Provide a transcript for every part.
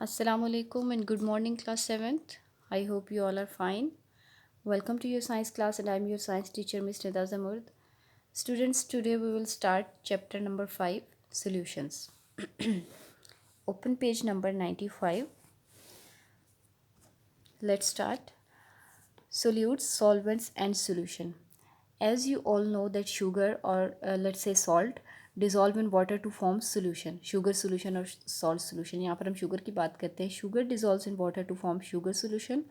Assalamu alaikum and good morning class 7th. I hope you all are fine. Welcome to your science class and I am your science teacher Ms. Nida Zamurd. Students, today we will start chapter number 5, solutions. Open page number 95. Let's start. Solutes, solvents and solution. As you all know that sugar or let's say salt dissolve in water to form solution. Sugar solution और salt solution. यहाँ पर हम sugar की बात करते हैं. Sugar dissolves in water to form sugar solution.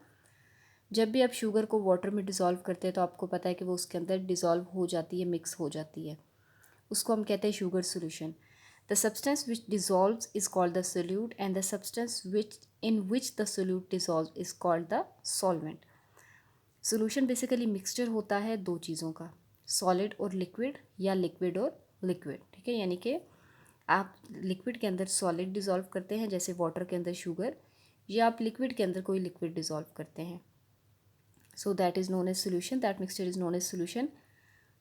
जब भी आप शुगर को वाटर में डिज़ोल्व करते हैं तो आपको पता है कि वो उसके अंदर डिज़ोल्व हो जाती है, मिक्स हो जाती है. उसको हम कहते हैं sugar solution. The substance which dissolves is called the solute and the substance which in which the solute dissolve is called the solvent. Solution basically mixture होता है दो चीज़ों का, सॉलिड और लिक्विड या लिक्विड और लिक्विड. ठीक है, यानी कि आप लिक्विड के अंदर सॉलिड डिज़ोल्व करते हैं जैसे वाटर के अंदर शुगर, या आप लिक्विड के अंदर कोई लिक्विड डिज़ोल्व करते हैं. So that is known as solution, that mixture is known as solution.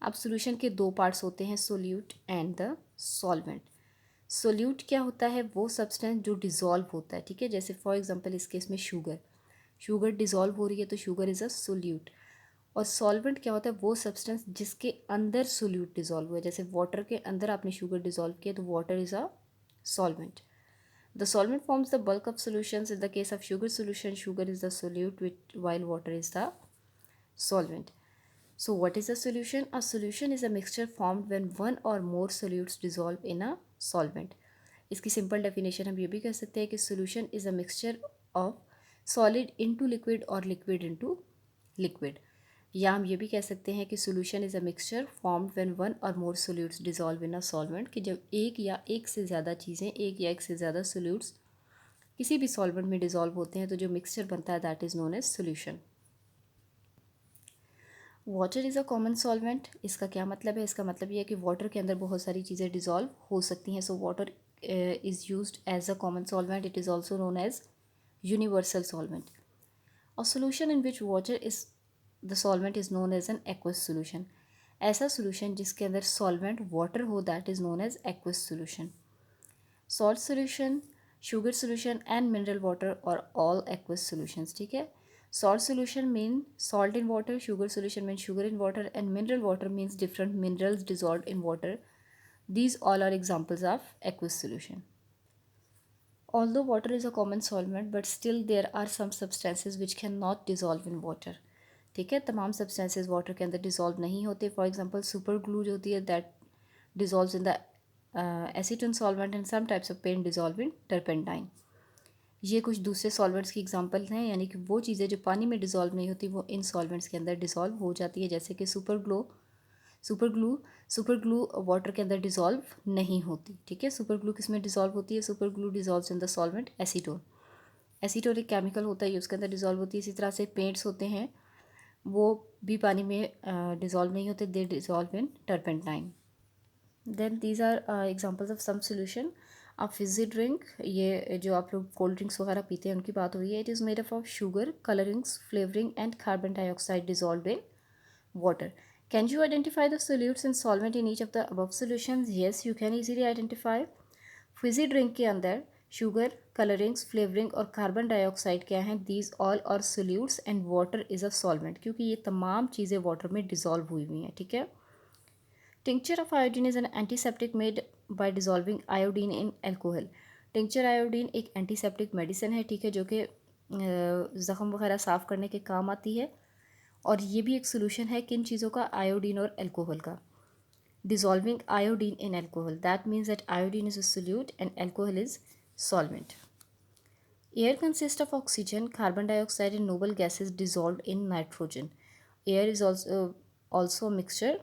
अब सोल्यूशन के दो पार्ट्स होते हैं, solute and the solvent. Solute क्या होता है? वो सब्सटेंस जो डिज़ोल्व होता है. ठीक है, जैसे फॉर एग्जांपल इस केस में शुगर डिज़ोल्व हो रही है तो शुगर इज़ अ सोल्यूट. और सॉल्वेंट क्या होता है? वो सब्सटेंस जिसके अंदर सोल्यूट डिज़ोल्व हुआ है. जैसे वाटर के अंदर आपने शुगर डिज़ोल्व किया तो water is a solvent. The solvent forms the bulk of solutions. In the case of sugar solution, sugar is the solute while water is the solvent. So what is a solution? A solution is a mixture formed when one or more solutes dissolve in a solvent. इसकी simple definition हम ये भी कह सकते हैं कि solution is a mixture of solid into liquid or liquid into liquid. या हम ये भी कह सकते हैं कि solution is a mixture formed when one or more solutes dissolve in a solvent, कि जब एक या एक से ज़्यादा चीज़ें, एक या एक से ज़्यादा solutes किसी भी सॉल्वेंट में डिज़ोल्व होते हैं तो जो मिक्सचर बनता है that is known as solution. Water is a common solvent. इसका क्या मतलब है? इसका मतलब ये है कि वाटर के अंदर बहुत सारी चीज़ें डिज़ोल्व हो सकती हैं. So water is used as a common solvent. It is also known as universal solvent. और solution in which water is the solvent is known as an aqueous solution. ऐसा सोल्यूशन जिसके अंदर सॉल्वेंट वाटर हो that is known as aqueous solution. Salt solution, sugar solution and mineral water और all aqueous solutions. ठीक है, salt solution mean salt in water, sugar solution means sugar in water, and mineral water means different minerals dissolved in water. These all are examples of aqueous solution. Although water is a common solvent, but still there are some substances which cannot dissolve in water. ठीक है, तमाम substances water के अंदर dissolve नहीं होते. For example, super glue जो होती है that dissolves in the acetone solvent, and some types of paint dissolve in turpentine. ये कुछ दूसरे सॉल्वेंट्स की एग्जांपल हैं, यानी कि वो चीज़ें जो पानी में डिज़ोल्व नहीं होती वो इन सॉल्वेंट्स के अंदर डिज़ोल्व हो जाती है. जैसे कि सुपर ग्लू वाटर के अंदर डिज़ोल्व नहीं होती. ठीक है, सुपर ग्लू किस में डिज़ोल्व होती है? Super glue dissolves in the solvent acetone. Acetone एक केमिकल होता है, उसके अंदर डिज़ोल्व होती है. इसी तरह से पेंट्स होते हैं, वो भी पानी में डिज़ोल्व नहीं होते, they dissolve in turpentine. Then these are examples of some solution. आप फिजी ड्रिंक, ये जो आप लोग कोल्ड ड्रिंक्स वगैरह पीते हैं उनकी बात हो रही है. It is made up of sugar, colourings, flavouring and carbon dioxide dissolve in water. Can you identify the solutes in solvent in each of the above solution? Yes, you can easily identify. Fizzy drink के अंदर sugar, colourings, flavouring और carbon dioxide क्या हैं? These all are solutes and water is a solvent, क्योंकि ये तमाम चीज़ें water में डिजॉल्व हुई हुई हैं. ठीक है. Tincture of iodine is an antiseptic made by dissolving iodine in alcohol. Tincture iodine एक एंटीसेप्टिक मेडिसिन है. ठीक है, जो कि ज़ख़म वगैरह साफ़ करने के काम आती है. और ये भी एक सोल्यूशन है किन चीज़ों का? आयोडीन और अल्कोहल का. Dissolving iodine in alcohol, that means that iodine is a solute and alcohol is solvent. Air consists of oxygen, carbon dioxide and noble gases dissolved in nitrogen. Air is also a mixture,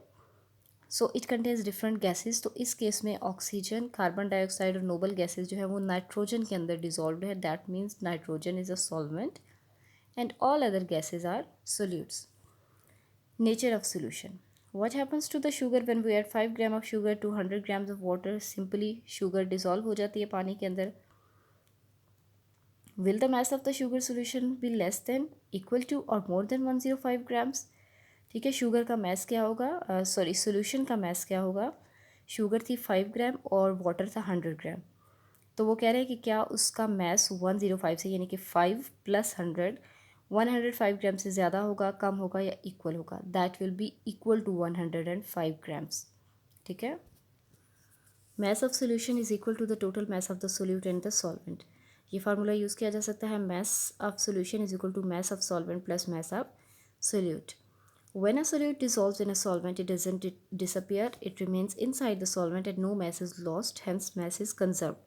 so it contains different gases. तो इस case में oxygen, carbon dioxide और noble gases जो है वो nitrogen के अंदर dissolve है. That means nitrogen is a solvent and all other gases are solutes. Nature of solution. what happens to the sugar when we add 5 gram of sugar to 100 grams of water? Simply sugar dissolve हो जाती है पानी के अंदर. will the mass of the sugar solution be less than, equal to or more than 105 grams? ठीक है, sugar का mess क्या होगा? सॉरी, सोल्यूशन का मैस क्या होगा? शुगर थी 5 ग्राम और वाटर था 100 ग्राम. तो वो कह रहे हैं कि क्या उसका मैस 105 से यानी कि 5 + 100 105 ग्राम से ज़्यादा होगा, कम होगा या इक्वल होगा। That will be equal to 105 grams. ठीक है। mass of solution is equal to the total mass of the solute and the solvent। ये फार्मूला यूज़ किया जा सकता है, mass of solution is equal to mass of solvent plus mass of solute। When a solute dissolves in a solvent, it doesn't disappear, it remains inside the solvent and no mass is lost, hence mass is conserved।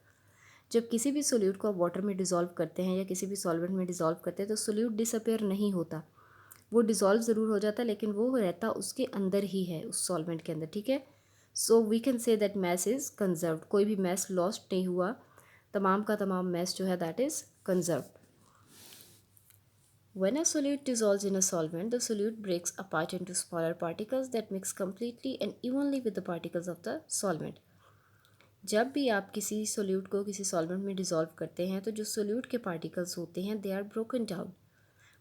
जब किसी भी solute को आप water में dissolve करते हैं या किसी भी सॉल्वेंट में डिज़ोल्व करते हैं तो सोल्यूट डिसअपेयर नहीं होता, वो डिज़ोल्व ज़रूर हो जाता, लेकिन वो रहता उसके अंदर ही है, उस सॉल्वेंट के अंदर। ठीक है। So we can say that mass is conserved, कोई भी मैस लॉस्ट नहीं हुआ, तमाम का तमाम मैस जो है that is conserved. When a solute dissolves in a solvent, the solute breaks apart into smaller particles that mix completely and evenly with the particles of the solvent। जब भी आप किसी सोल्यूट को किसी सॉल्वेंट में dissolve करते हैं तो जो सोल्यूट के पार्टिकल्स होते हैं दे आर ब्रोकन डाउन,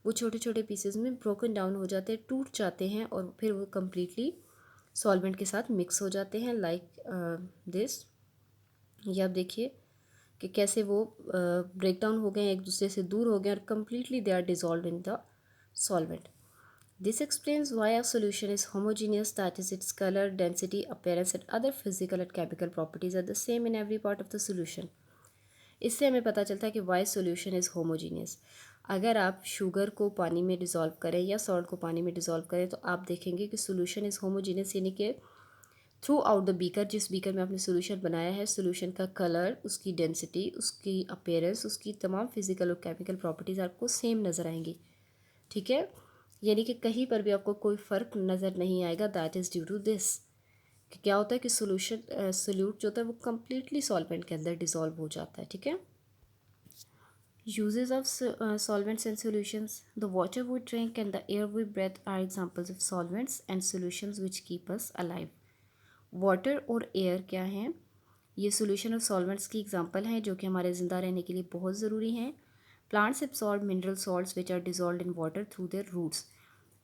वो छोटे छोटे पीसेस में ब्रोकन डाउन हो जाते हैं, टूट जाते हैं और फिर वो कम्प्लीटली सॉल्वेंट के साथ मिक्स हो जाते हैं लाइक दिस। ये आप देखिए कि कैसे वो ब्रेक डाउन हो गए, एक दूसरे से दूर हो गए और completely they are dissolve in the solvent. This explains why a solution is homogeneous, that is, its color, density, appearance, and other physical and chemical properties are the same in every part of the solution। इससे हमें पता चलता है कि why solution is homogeneous। अगर आप sugar को पानी में डिज़ोल्व करें या सॉल्ट को पानी में डिज़ोल्व करें तो आप देखेंगे कि सोल्यूशन इज़ होमोजीनियस, यानी कि थ्रू आउट द बीकर, जिस बीकर में आपने सोल्यूशन बनाया है, सोल्यूशन का कलर, उसकी डेंसिटी, उसकी अपीयरेंस, उसकी तमाम फिजिकल और केमिकल प्रॉपर्टीज़ आपको सेम नज़र आएंगी। ठीक है। यानी कि कहीं पर भी आपको कोई फ़र्क नज़र नहीं आएगा। That is due to this कि क्या होता है कि सोल्यूट जो होता है वो कम्प्लीटली सॉल्वेंट के अंदर डिज़ोल्व हो जाता है। ठीक है। Uses of solvents and solutions. The water we drink and the air we breathe are examples of solvents and solutions which keep us alive. Water और एयर क्या हैं? ये सॉल्यूशन और सॉल्वेंट्स की एग्जांपल हैं जो कि हमारे ज़िंदा रहने के लिए बहुत ज़रूरी हैं। Plants absorb mineral salts which are dissolve in water through their roots.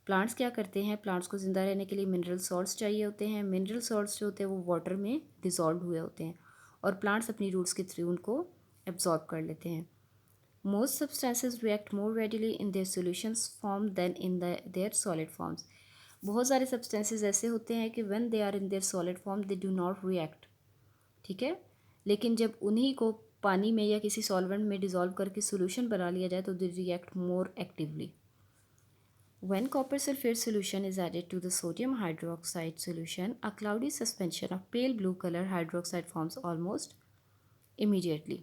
Plants क्या करते हैं? प्लांट्स को ज़िंदा रहने के लिए मिनरल सॉल्ट्स चाहिए होते हैं। मिनरल सॉल्ट्स जो होते हैं वो वाटर में डिजॉल्व हुए होते हैं और प्लांट्स अपनी रूट्स के थ्रू उनको एब्जॉर्ब कर लेते हैं। Most substances react more readily in their solutions form than in their solid forms. बहुत सारे सब्सटेंसेज ऐसे होते हैं कि when they are in their solid form they do not react. ठीक है। लेकिन जब उन्हीं को पानी में या किसी सॉल्वेंट में डिज़ोल्व करके सॉल्यूशन बना लिया जाए तो they react more actively. When copper sulfate solution is added to the sodium hydroxide solution, a cloudy suspension of pale blue color hydroxide forms almost immediately।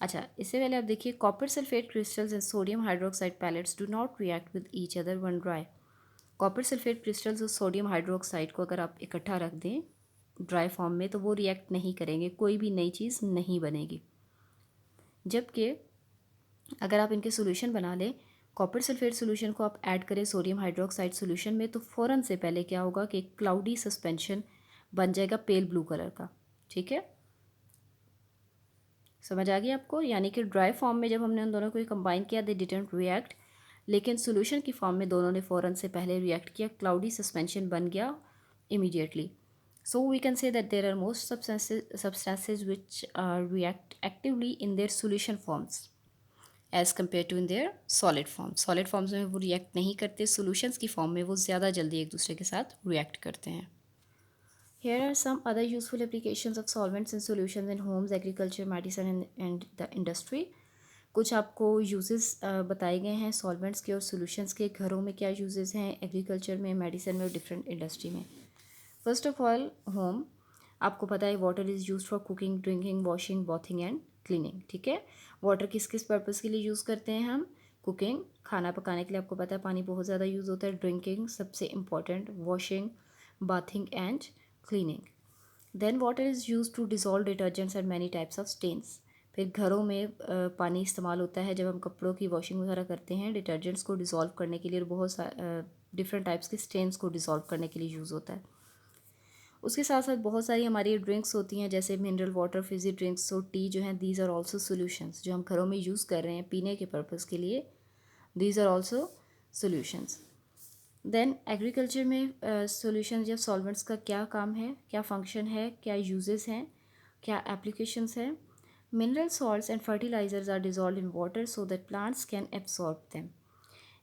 अच्छा, इससे पहले आप देखिए, copper sulphate crystals and sodium hydroxide pellets do not react with each other when dry. Copper sulphate crystals और sodium hydroxide को अगर आप इकट्ठा रख दें ड्राई फॉर्म में तो वो रिएक्ट नहीं करेंगे, कोई भी नई चीज़ नहीं बनेगी। जबकि अगर आप इनके सोल्यूशन बना लें, कॉपर सल्फेट सोल्यूशन को आप ऐड करें सोडियम हाइड्रोक्साइड सोल्यूशन में, तो फ़ौरन से पहले क्या होगा कि एक क्लाउडी सस्पेंशन बन जाएगा पेल ब्लू कलर का। ठीक है, समझ आ गई आपको? यानी कि ड्राई फॉर्म में जब हमने उन दोनों को कंबाइन किया दे डिडंट रिएक्ट, लेकिन सोल्यूशन की फॉर्म में दोनों ने फ़ौरन से पहले रिएक्ट किया, क्लाउडी सस्पेंशन बन गया immediately. So we can say that there are most substances which react actively in their solution forms as compared to in their solid form। solid forms में वो react नहीं करते, solutions की form में वो ज़्यादा जल्दी एक दूसरे के साथ react करते हैं। Here are some other useful applications of solvents and solutions in homes, agriculture, medicine and the industry। कुछ आपको यूजेस बताए गए हैं सॉल्वेंट्स के और सॉल्यूशंस के। घरों में क्या यूजेस हैं, एग्रीकल्चर में, मेडिसिन में और डिफरेंट इंडस्ट्री में। फर्स्ट ऑफ ऑल होम, आपको पता है water is use for cooking, drinking, washing, bathing and cleaning. ठीक है। वाटर किस किस पर्पज़ के लिए यूज़ करते हैं हम? कुकिंग, खाना पकाने के लिए आपको पता है पानी बहुत ज़्यादा यूज़ होता है। ड्रिंकिंग सबसे important, washing, bathing and cleaning. Then water is use to dissolve detergents and many types of stains. फिर घरों में पानी इस्तेमाल होता है जब हम कपड़ों की वॉशिंग वगैरह करते हैं, डिटर्जेंट्स को डिज़ोल्व करने के लिए और बहुत डिफरेंट टाइप्स के स्टेन्स को डिज़ोल्व करने के लिए यूज़ होता है। उसके साथ साथ बहुत सारी हमारी ड्रिंक्स होती हैं जैसे मिनरल वाटर, फिजी ड्रिंक्स और टी जो हैं, दीज आर ऑल्सो सोल्यूशंस। जो हम घरों में यूज़ कर रहे हैं पीने के पर्पज़ के लिए, these are also solutions. Then agriculture में सोल्यूशन या सॉल्वेंट्स का क्या काम है, क्या फंक्शन है, क्या यूजेस हैं, क्या एप्लीकेशंस हैं? Mineral salts and fertilizers are dissolved in water so that plants can absorb them.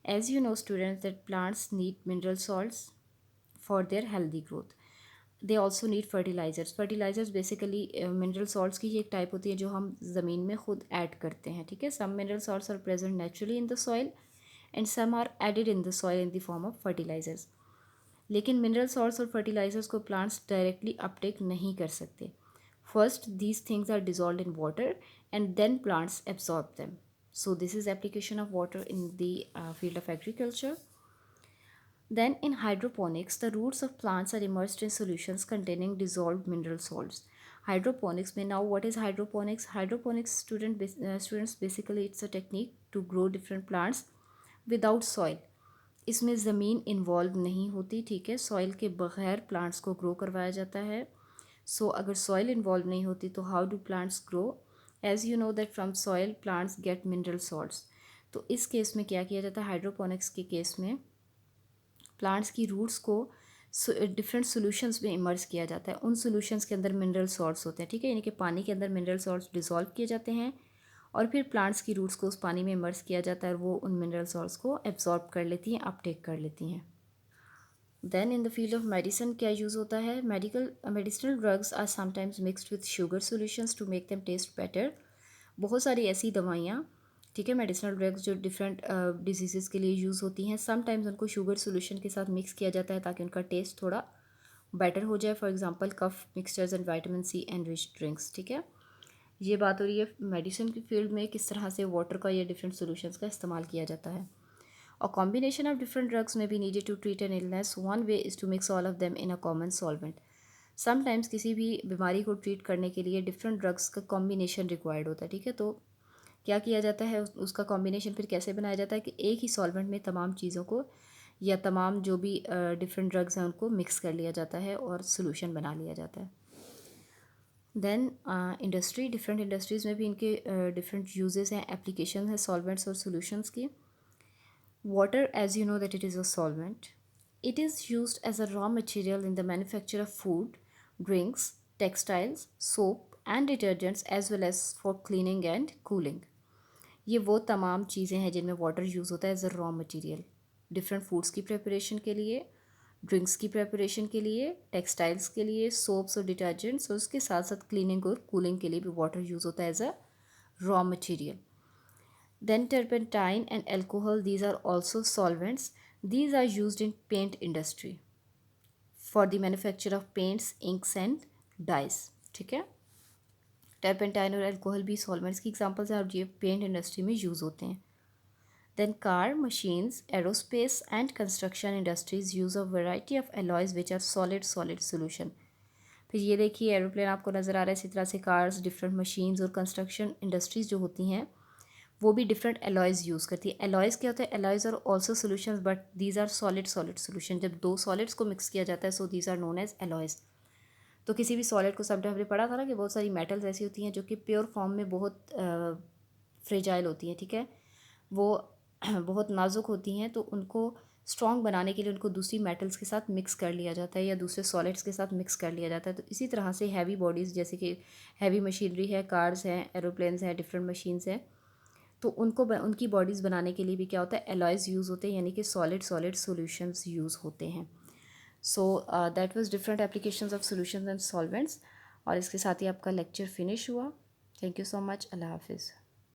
As you know, students, that plants need mineral salts for their healthy growth. They also need fertilisers. Fertilisers basically mineral salts की ही एक type होती है जो हम ज़मीन में खुद ऐड करते हैं. ठीक है, some mineral salts are present naturally in the soil and some are added in the soil in the form of fertilizers. लेकिन मिनरल सॉल्ट्स और फर्टिलाइज़र्स को प्लांट्स डायरेक्टली अपटेक नहीं कर सकते. First these things are dissolve in water and then plants absorb them. So this is application of water in the field of agriculture. Then in hydroponics, the roots of plants are immersed in solutions containing dissolved mineral salts. Hydroponics में now what is hydroponics? Hydroponics students basically it's a technique to grow different plants without soil. इसमें ज़मीन involve नहीं होती. ठीक है, soil के बगैर plants को ग्रो करवाया जाता है. सो अगर सॉइल इन्वॉल्व नहीं होती तो how do plants grow? As you know that from soil plants get mineral salts. तो इस केस में क्या किया जाता है? हाइड्रोपोनिक्स के केस में प्लांट्स की रूट्स को डिफरेंट सोल्यूशंस में इमर्स किया जाता है. उन सोल्यूशंस के अंदर मिनरल सॉल्ट्स होते हैं. ठीक है, यानी कि पानी के अंदर मिनरल सॉल्ट्स डिसॉल्व किए जाते हैं और फिर प्लांट्स की रूट्स को उस पानी में इमर्स किया जाता है और वो उन मिनरल सॉल्ट्स को एब्जॉर्ब कर लेती हैं, अपटेक कर लेती हैं. Then in the field of medicine क्या यूज़ होता है? Medicinal drugs are sometimes mixed with sugar solutions to make them taste better. बहुत सारी ऐसी दवाइयाँ, ठीक है, मेडिसिनल ड्रग्स जो डिफरेंट डिजीज़ के लिए यूज़ होती हैं, समटाइम्स उनको शुगर सोल्यूशन के साथ मिक्स किया जाता है ताकि उनका टेस्ट थोड़ा बेटर हो जाए. For example cough mixtures and vitamin C enriched drinks. ठीक है, ये बात हो रही है मेडिसिन की फील्ड में किस तरह से वाटर का या डिफरेंट सोल्यूशंस का इस्तेमाल किया जाता है. A combination of different drugs may be needed to treat an illness. One way is to mix all of them in a common solvent. Sometimes किसी भी बीमारी को ट्रीट करने के लिए डिफरेंट ड्रग्स का कॉम्बिनेशन रिक्वायर्ड होता है. ठीक है, तो क्या किया जाता है? उसका कॉम्बिनेशन फिर कैसे बनाया जाता है कि एक ही सॉल्वेंट में तमाम चीज़ों को या तमाम जो भी डिफरेंट ड्रग्स हैं उनको मिक्स कर लिया जाता है और सोल्यूशन बना लिया जाता है. देन इंडस्ट्री, डिफरेंट इंडस्ट्रीज़ में भी इनके डिफरेंट यूजेस हैं, एप्लीकेशन हैं सॉल्वेंट्स और सोल्यूशंस की. Water, as you know that it is a solvent. It is used as a raw material in the manufacture of food, drinks, textiles, soap and detergents as well as for cleaning and cooling. ये वो तमाम चीज़ें हैं जिनमें water use होता है as a raw material. Different foods की preparation के लिए, ड्रिंक्स की प्रिपरेशन के लिए, टेक्सटाइल्स के लिए, सोप्स और डिटर्जेंट्स और उसके साथ साथ क्लीनिंग और कूलिंग के लिए भी वाटर यूज़ होता है as a raw material. Then turpentine and alcohol, these are also solvents. These are used in paint industry for the manufacture of paints, inks and dyes. ठीक है, टर्पेंटाइन और alcohol भी solvents की examples हैं और ये पेंट इंडस्ट्री में use होते हैं. Then car, machines, aerospace and construction industries use a variety of alloys which are solid solution. फिर ये देखिए एरोप्लेन आपको नज़र आ रहा है. इसी तरह से कार्स, डिफरेंट मशीन्स और कंस्ट्रक्शन इंडस्ट्रीज़ जो होती हैं वो भी डिफरेंट एलॉयज़ यूज़ करती है. एलॉयज़ क्या होता है? Alloys are also solutions but these are solid solution. जब दो सॉलिड्स को मिक्स किया जाता है so these are known as alloys. तो किसी भी सॉलिड को समटाइम हमने पढ़ा था ना कि बहुत सारी मेटल्स ऐसी होती हैं जो कि प्योर फॉर्म में बहुत फ्रेजाइल होती हैं. ठीक है, वो बहुत नाजुक होती हैं, तो उनको स्ट्रॉन्ग बनाने के लिए उनको दूसरी मेटल्स के साथ मिक्स कर लिया जाता है या दूसरे सॉलिड्स के साथ मिक्स कर लिया जाता है. तो इसी तरह से हैवी बॉडीज़ जैसे कि हैवी मशीनरी है, कार्स हैं, एरोप्लेन्स हैं, डिफरेंट मशीन्स हैं, तो उनको उनकी बॉडीज़ बनाने के लिए भी क्या होता है? एलॉयज़ यूज़ होते हैं, यानी कि सॉलिड सॉल्यूशंस यूज़ होते हैं. So that was different applications of solutions and solvents. और इसके साथ ही आपका लेक्चर फिनिश हुआ. Thank you so much. अल्लाह हाफिज़.